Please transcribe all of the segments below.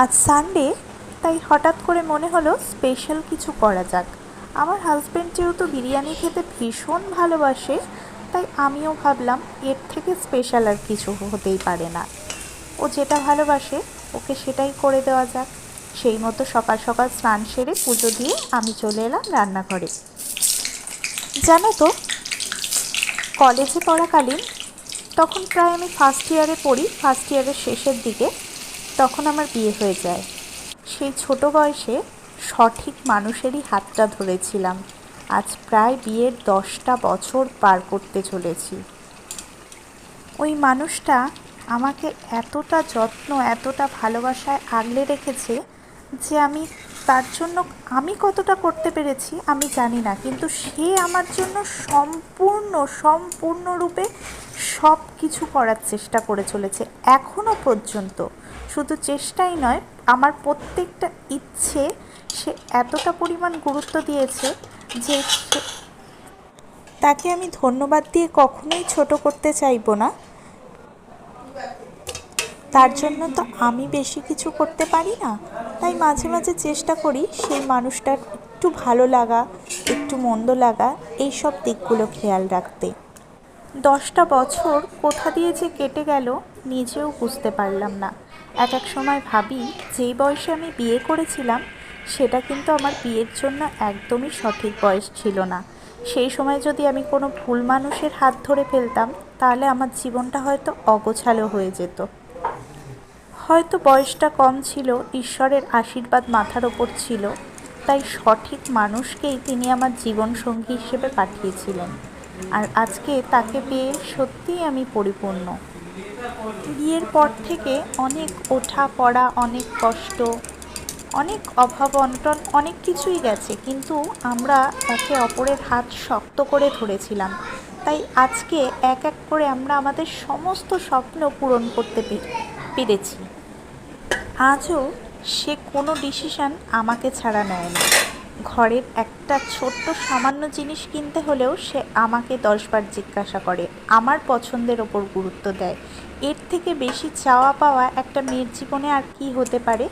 আজ সানডে, তাই হঠাৎ করে মনে হলো স্পেশাল কিছু করা যাক। আমার হাজব্যান্ড যেহেতু বিরিয়ানি খেতে ভীষণ ভালোবাসে, তাই আমিও ভাবলাম এর থেকে স্পেশাল আর কিছু হতেই পারে না। ও যেটা ভালোবাসে ওকে সেটাই করে দেওয়া যাক। সেই মতো সকাল সকাল স্নান সেরে পুজো দিয়ে আমি চলে এলাম রান্নাঘরে। জানো তো, কলেজে পড়াকালীন, তখন প্রায় আমি ফার্স্ট ইয়ারে পড়ি, ফার্স্ট ইয়ারের শেষের দিকে, তখন আমার বিয়ে হয়ে যায়। সেই ছোট বয়সে সঠিক মানুষেরই হাতটা ধরেছিলাম। আজ প্রায় বিয়ের 10টা বছর পার করতে চলেছি। ওই মানুষটা আমাকে এতটা যত্ন, এতটা ভালোবাসায় আগলে রেখেছে যে তার জন্য আমি কতটা করতে পেরেছি আমি জানি না, কিন্তু সে আমার জন্য সম্পূর্ণরূপে সব কিছু করার চেষ্টা করে চলেছে এখনও পর্যন্ত। শুধু চেষ্টাই নয়, আমার প্রত্যেকটা ইচ্ছে সে এতটা পরিমাণ গুরুত্ব দিয়েছে যে তাকে আমি ধন্যবাদ দিয়ে কখনোই ছোট করতে চাইবো না। তার জন্য তো আমি বেশি কিছু করতে পারি না, তাই মাঝে মাঝে চেষ্টা করি সেই মানুষটার একটু ভালো লাগা, একটু মন্দ লাগা, এইসব দিকগুলো খেয়াল রাখতে। 10টা বছর কোথা দিয়ে যে কেটে গেল নিজেও বুঝতে পারলাম না। এক সময় ভাবি, যেই বয়সে আমি বিয়ে করেছিলাম সেটা কিন্তু আমার বিয়ের জন্য একদমই সঠিক বয়স ছিল না। সেই সময় যদি আমি কোনো ভুল মানুষের হাত ধরে ফেলতাম তাহলে আমার জীবনটা হয়তো অগোছালো হয়ে যেত। হয়তো বয়সটা কম ছিল, ঈশ্বরের আশীর্বাদ মাথার ওপর ছিল, তাই সঠিক মানুষকেই তিনি আমার জীবনসঙ্গী হিসেবে পাঠিয়েছিলেন। আর আজকে তাকে পেয়ে সত্যিই আমি পরিপূর্ণ। বিয়ের পর থেকে অনেক ওঠা পড়া, অনেক কষ্ট, অনেক অভাব অনটন, অনেক কিছুই গেছে, কিন্তু আমরা একে অপরের হাত শক্ত করে ধরেছিলাম। তাই আজকে এক এক করে আমরা আমাদের সমস্ত স্বপ্ন পূরণ করতে পেরেছি। আজও সে কোনো ডিসিশান আমাকে ছাড়া নেয় না। ঘরের একটা ছোট্ট সামান্য জিনিস কিনতে হলেও সে আমাকে 10বার জিজ্ঞাসা করে, আমার পছন্দের ওপর গুরুত্ব দেয়। এর থেকে বেশি চাওয়া পাওয়া একটা মেয়ের জীবনে আর কি হতে পারে?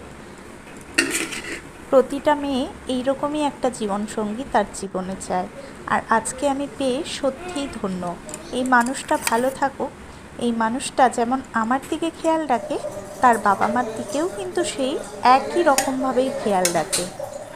প্রতিটা মেয়ে এইরকমই একটা জীবনসঙ্গী তার জীবনে চায়। আর আজকে আমি পেয়ে সত্যিই ধন্য। এই মানুষটা ভালো থাকুক। এই মানুষটা যেমন আমার দিকে খেয়াল রাখে, তার বাবা মার দিকেও কিন্তু সেই একই রকমভাবেই খেয়াল রাখে।